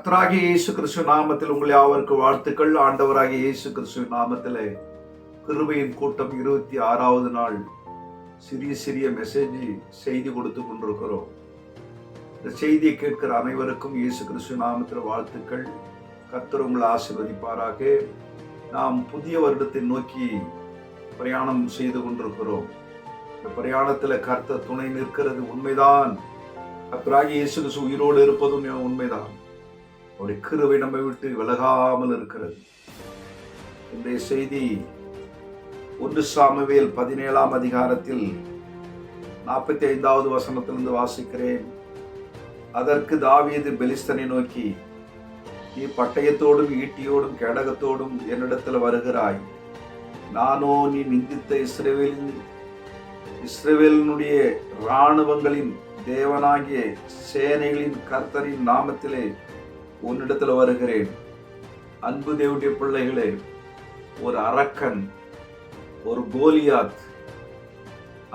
கர்த்தராகிய இயேசு கிறிஸ்து நாமத்தில் உங்கள் யாவருக்கு வாழ்த்துக்கள். ஆண்டவராகிய இயேசு கிறிஸ்து நாமத்திலே கிருபையின் கூட்டம் 26வது நாள் சிறிய செய்தி கொடுத்து கொண்டிருக்கிறோம். இந்த செய்தியை கேட்கிற அனைவருக்கும் இயேசு கிறிஸ்து நாமத்தில் வாழ்த்துக்கள். கர்த்தர் உங்களை ஆசீர்வதிப்பாராக. நாம் புதிய வருடத்தை நோக்கி பிரயாணம் செய்து கொண்டிருக்கிறோம். இந்த பிரயாணத்தில் கர்த்தர் துணை நிற்கிறது உண்மைதான். கர்த்தராகிய இயேசு கிறிஸ்து உயிரோடு இருப்பதும் உண்மைதான். அவருடைய கிருபை நம்மை விட்டு விலகாமல் இருக்கிறது. இன்றைய செய்தி 1 சாமுவேல் 17ஆம் அதிகாரத்தில் 45வது வசனத்திலிருந்து வாசிக்கிறேன். அதற்கு தாவீது பெலிஸ்தனை நோக்கி, நீ பட்டயத்தோடும் ஈட்டியோடும் கேடகத்தோடும் என்னிடத்தில் வருகிறாய். நானோ நீ நிந்தித்த இஸ்ரவேலினுடைய இராணுவங்களின் தேவனாகிய சேனைகளின் கர்த்தரின் நாமத்திலே உன்னிடத்தில் வருகிறேன். அன்பு தேவனுடைய பிள்ளைகளே, ஒரு அரக்கன், ஒரு கோலியாத்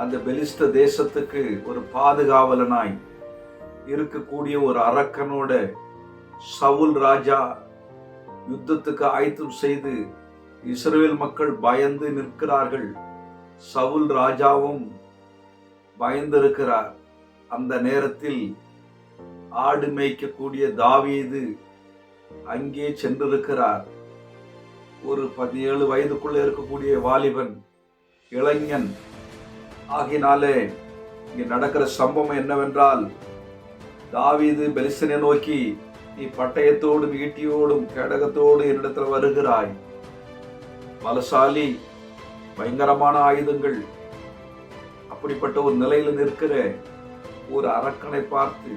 அந்த பெலிஸ்த தேசத்துக்கு ஒரு பாதுகாவலனாய் இருக்கக்கூடிய ஒரு அரக்கனோட சவுல் ராஜா யுத்தத்துக்கு ஆயத்தம் செய்து இஸ்ரவேல் மக்கள் பயந்து நிற்கிறார்கள். சவுல் ராஜாவும் பயந்திருக்கிறார். அந்த நேரத்தில் ஆடு மேய்க்கக்கூடிய தாவீது அங்கே சென்றிருக்கிறார். ஒரு 17 வயதுக்குள்ள இருக்கக்கூடிய வாலிபன், இளைஞன் ஆகினாலே இங்கே நடக்கிற சம்பவம் என்னவென்றால், தாவீது பெலிஸ்தனை நோக்கி, நீ பட்டயத்தோடும் ஈட்டியோடும் கேடகத்தோடு என்னிடத்தில் வருகிறாய். பலசாலி, பயங்கரமான ஆயுதங்கள், அப்படிப்பட்ட ஒரு நிலையில் நிற்கிற ஒரு அரக்கனை பார்த்து,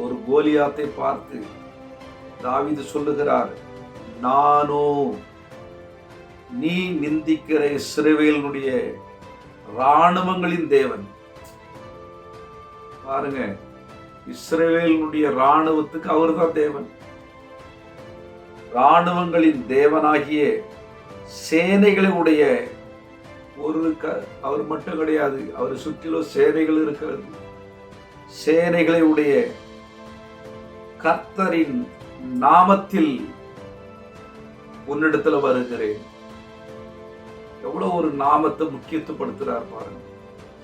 ஒரு கோலியாத்தை பார்த்து தாவீது சொல்லுகிறார், நானோ நீ நிந்திக்கிற இஸ்ரவேலினுடைய இராணுவங்களின் தேவன். பாருங்க, இஸ்ரவேலினுடைய இராணுவத்துக்கு அவர்தான் தேவன். இராணுவங்களின் தேவனாகிய சேனைகளுடைய அவர் மட்டும் கிடையாது, அவர் சுற்றிலும் சேனைகள் இருக்கிறது. சேனைகளை உடைய கர்த்தரின் நாமத்தில் உன்னிடத்துல வருகிறேன். எவ்வளவு ஒரு நாமத்தை முக்கியத்துவப்படுத்துறார் பாருங்க.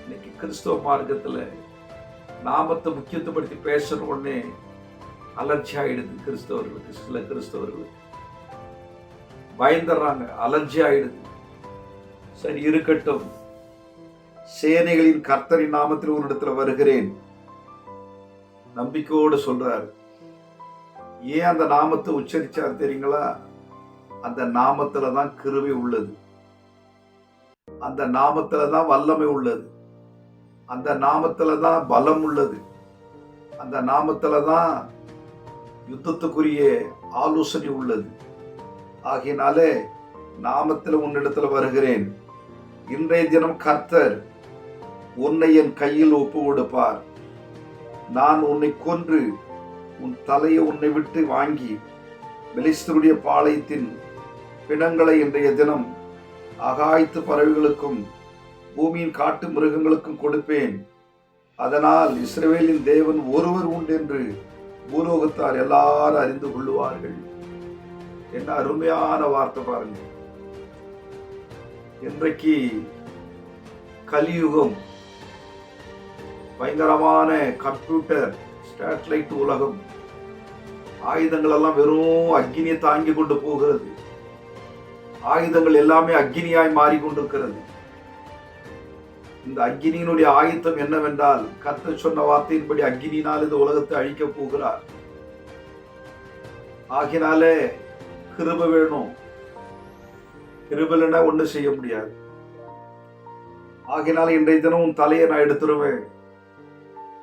இன்னைக்கு கிறிஸ்தவ மார்க்கத்துல நாமத்தை முக்கியத்துவப்படுத்தி பேசுற உடனே அலர்ஜி ஆயிடுது. கிறிஸ்தவர்களுக்கு, சில கிறிஸ்தவர்களுக்கு பயந்துடுறாங்க, அலர்ஜி ஆயிடுது. சரி, இருக்கட்டும். சேனைகளின் கர்த்தரின் நாமத்தில் ஒரு இடத்துல வருகிறேன், நம்பிக்கையோடு சொல்றாரு. ஏன் அந்த நாமத்தை உச்சரிச்சார் தெரியுங்களா? அந்த நாமத்துலதான் கிருபை உள்ளது, அந்த நாமத்துலதான் வல்லமை உள்ளது, அந்த நாமத்துலதான் பலம் உள்ளது, அந்த நாமத்துலதான் யுத்தத்துக்குரிய ஆலோசனை உள்ளது. ஆகையினாலே நாமத்தில் உன்னிடத்துல வருகிறேன். இன்றைய தினம் கர்த்தர் உன்னை என் கையில் ஒப்பு கொடுப்பார். நான் உன்னை கொன்று உன் தலையை உன்னை விட்டு வாங்கி பெலிஸ்தருடைய பாளையத்தின் பிணங்களை இன்றைய தினம் ஆகாயத்து பறவைகளுக்கும் பூமியின் காட்டு மிருகங்களுக்கும் கொடுப்பேன். அதனால் இஸ்ரவேலின் தேவன் ஒருவர் உண்டு என்று பூலோகத்தார் எல்லாரும் அறிந்து கொள்ளுவார்கள். என்ன அருமையான வார்த்தை பாருங்க. இன்றைக்கு கலியுகம், பயங்கரமான கம்ப்யூட்டர் சேட்டலைட் உலகம், ஆயுதங்கள் எல்லாம் வெறும் அக்னியை தாங்கி கொண்டு போகிறது. ஆயுதங்கள் எல்லாமே அக்னியாய் மாறிக்கொண்டிருக்கிறது. இந்த அக்னியினுடைய ஆயுதம் என்னவென்றால், கர்த்தர் சொன்ன வார்த்தையின்படி அக்னியினால் இந்த உலகத்தை அழிக்க போகிறார். ஆகினாலே கிருபை வேணும். கிருபைனா ஒண்ணு செய்ய முடியாது. ஆகினால இன்றைய தினம் உன் தலையை நான் எடுத்துருவேன்.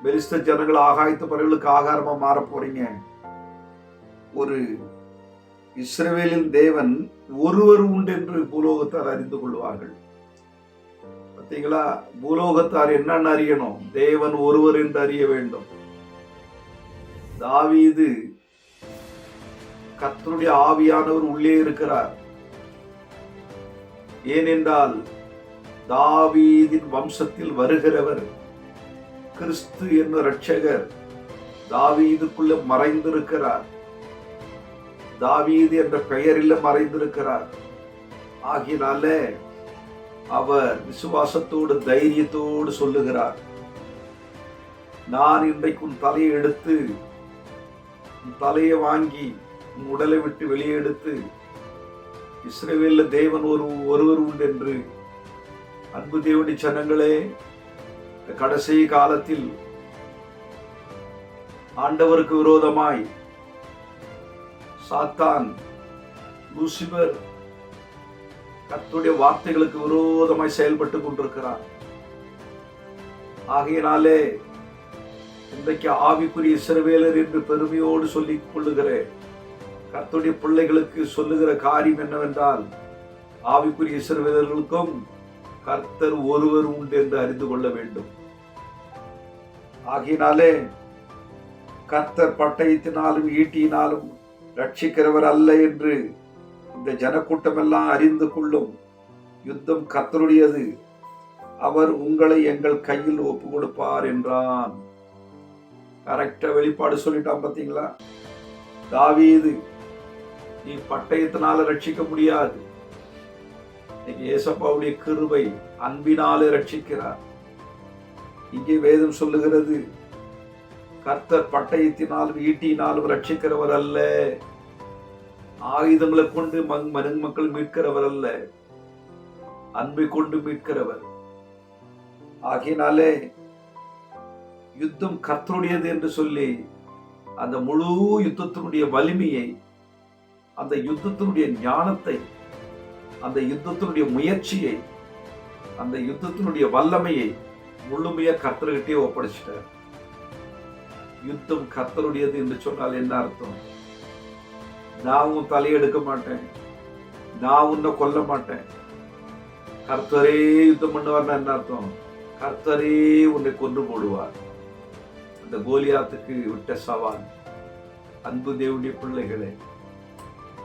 பெலிஸ்த ஜனங்கள் ஆகாயத்து பறவைகளுக்கு ஆகாரமா மாற போறீங்க. ஒரு இஸ்ரவேலின் தேவன் ஒருவர் உண்டு என்று பூலோகத்தார் அறிந்து கொள்வார்கள். பார்த்தீங்களா? பூலோகத்தார் என்னன்னு அறியணும்? தேவன் ஒருவர் என்று அறிய வேண்டும். தாவீது, கர்த்தருடைய ஆவியானவர் உள்ளே இருக்கிறார். ஏனென்றால் தாவீதின் வம்சத்தில் வருகிறவர் கிறிஸ்து என்னும் இரட்சகர் தாவீதுக்குள்ள மறைந்திருக்கிறார். தாவீது என்ற பெயரில் மறைந்திருக்கிறார். ஆகினாலே அவர் விசுவாசத்தோடு தைரியத்தோடு சொல்லுகிறார், நான் இன்றைக்கு உன் தலையை எடுத்து உன் தலையை வாங்கி உன் உடலை விட்டு வெளியே எடுத்து இஸ்ரவேலில் தேவன் ஒருவர் உண்டு என்று. அன்பு தேவனுடைய ஜனங்களே, கடைசி காலத்தில் ஆண்டவருக்கு விரோதமாய் சாத்தான் லூசிபர் கர்த்தருடைய வார்த்தைகளுக்கு விரோதமாய் செயல்பட்டு கொண்டிருக்கிறார். ஆகையினாலே இன்றைக்கு ஆவிக்குரிய இஸ்ரவேலர் என்று பெருமையோடு சொல்லிக் கொள்ளுகிற கர்த்தருடைய பிள்ளைகளுக்கு சொல்லுகிற காரியம் என்னவென்றால், ஆவிக்குரிய இஸ்ரவேலர்களுக்கும் கர்த்தர் ஒருவர் உண்டு என்று அறிந்து கொள்ள வேண்டும். ஆகையினாலே கர்த்தர் பட்டயத்தினாலும் ஈட்டியினாலும் ரட்சிக்கிறவர் அல்ல என்று இந்த ஜனக்கூட்டம் எல்லாம் அறிந்து கொள்ளும். யுத்தம் கர்த்தருடையது, அவர் உங்களை எங்கள் கையில் ஒப்பு கொடுப்பார் என்றான். கரெக்டா வெளிப்பாடு சொல்லிட்டான். பார்த்தீங்களா? தாவீது, நீ பட்டயத்தினால ரட்சிக்க முடியாது. ஏசப்பாவுடைய கிருபை அன்பினாலே ரட்சிக்கிறார். இங்கே வேதம் சொல்லுகிறது, கர்த்தர் பட்டயத்தினாலும் ஈட்டியினாலும் ரட்சிக்கிறவர் அல்ல, ஆயுதங்களை கொண்டு மக்கள் மீட்கிறவர் அல்ல, அன்பை கொண்டு மீட்கிறவர். ஆகையினாலே யுத்தம் கர்த்தருடையது என்று சொல்லி அந்த முழு யுத்தத்தினுடைய வலிமையை, அந்த யுத்தத்தினுடைய ஞானத்தை, அந்த யுத்தத்தினுடைய முயற்சியை, அந்த யுத்தத்தினுடைய வல்லமையை முழுமையா கர்த்தர்கிட்டே ஒப்படைச்சிட்டார். யுத்தம் கர்த்தருடையது என்று சொன்னால் என்ன அர்த்தம்? நான் உன் தலையெடுக்க மாட்டேன், நான் உன்னை கொல்ல மாட்டேன், கர்த்தரே யுத்தம் பண்ணுவார்னா என்ன அர்த்தம்? கர்த்தரே உன்னை கொன்று போடுவார். அந்த கோலியாத்துக்கு விட்ட சவால். அன்பு தேவனுடைய பிள்ளைகளே,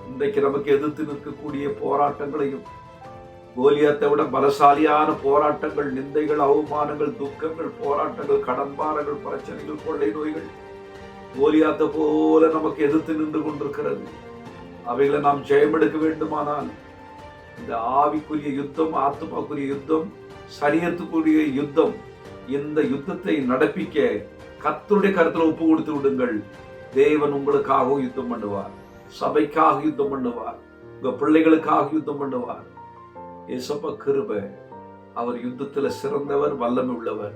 இன்றைக்கு நமக்கு எதிர்த்து நிற்கக்கூடிய போராட்டங்களையும், கோலியாத்தை விட பலசாலியான போராட்டங்கள், நிந்தைகள், அவமானங்கள், துக்கங்கள், போராட்டங்கள், கடன்பாரங்கள், பிரச்சனைகள், கொள்ளை நோய்கள் கோலியாத்தை போல நமக்கு எதிர்த்து நின்று கொண்டிருக்கிறது. அவைகளை நாம் ஜெயமெடுக்க வேண்டுமானால் இந்த ஆவிக்குரிய யுத்தம், ஆத்துமாக்குரிய யுத்தம், சரீரத்துக்குரிய யுத்தம், இந்த யுத்தத்தை நடப்பிக்க கர்த்தருடைய கருத்துல ஒப்பு கொடுத்து விடுங்கள். தேவன் உங்களுக்காகவும் யுத்தம் பண்ணுவார், சபைக்காக யுத்தம் பண்ணுவார், உங்க பிள்ளைகளுக்காக யுத்தம் பண்ணுவார். ஏசப்பா கிருபை, அவர் யுத்தத்துல சிறந்தவர், வல்லமை உள்ளவர்.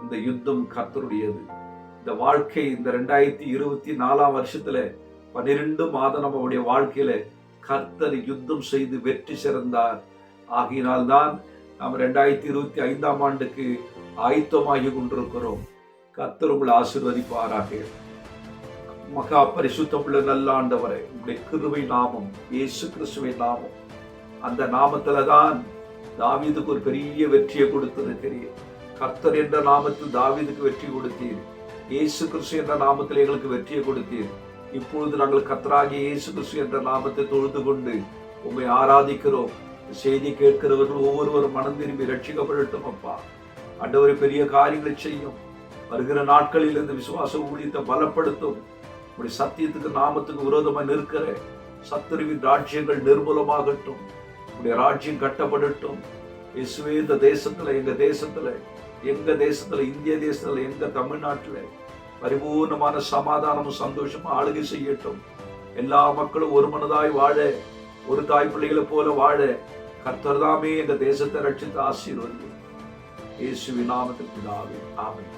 இந்த யுத்தம் கர்த்தருடையது. இந்த வாழ்க்கை, இந்த 2024 வருஷத்துல 12 மாதம் நம்முடைய வாழ்க்கையில கர்த்தர் யுத்தம் செய்து வெற்றி சிறந்தார். ஆகினால்தான் நாம் 2025 ஆண்டுக்கு ஆயத்தமாகி கொண்டிருக்கிறோம். கர்த்தர் உங்களை ஆசீர்வதிப்பாராக. மகா பரிசுத்தமுள்ள நல்ல ஆண்டவரே, உங்களுடைய கிருபை நாமம், இயேசு கிறிஸ்துவின் நாமம், அந்த நாமத்துலதான் தாவீதுக்கு ஒரு பெரிய வெற்றியை கொடுத்திருக்கிறீர். கர்த்தர் என்ற நாமத்தில் தாவீதுக்கு வெற்றி கொடுத்தீர். இயேசு கிறிஸ்து என்ற நாமத்தில் எங்களுக்கு வெற்றியை கொடுத்தீர். இப்பொழுது நாங்கள் கர்த்தராகிய இயேசு கிறிஸ்து என்ற நாமத்தை தொழுது கொண்டு உம்மை ஆராதிக்கிறோம். செய்தி கேட்கிறவர்கள் ஒவ்வொருவரும் மனம் திரும்பி ரட்சிக்கப்படட்டும். அப்பா ஆண்டவரே, பெரிய காரியங்களை செய்யும். வருகிற நாட்களில் இந்த விசுவாச ஊழியத்தை பலப்படுத்தும். உடைய சத்தியத்துக்கு, நாமத்துக்கு விரோதமாக நிற்கிற சத்துருவின் ராஜ்யங்கள் நிர்மூலமாகட்டும். உடைய ராஜ்யம் கட்டப்படட்டும். இயேசுவே, இந்த தேசத்துல, எங்க தேசத்துல, இந்திய தேசத்துல, எங்க தமிழ்நாட்டுல பரிபூர்ணமான சமாதானமும் சந்தோஷமும் ஆளுகை செய்யட்டும். எல்லா மக்களும் ஒரு மனதாய் வாழ, ஒரு தாய் பிள்ளைகளை போல வாழ கர்த்தர் தாமே இந்த தேசத்தை ரட்சித்து ஆசீர்வதியும். இயேசுவின் நாமத்தில் பிதாவே, ஆமென்.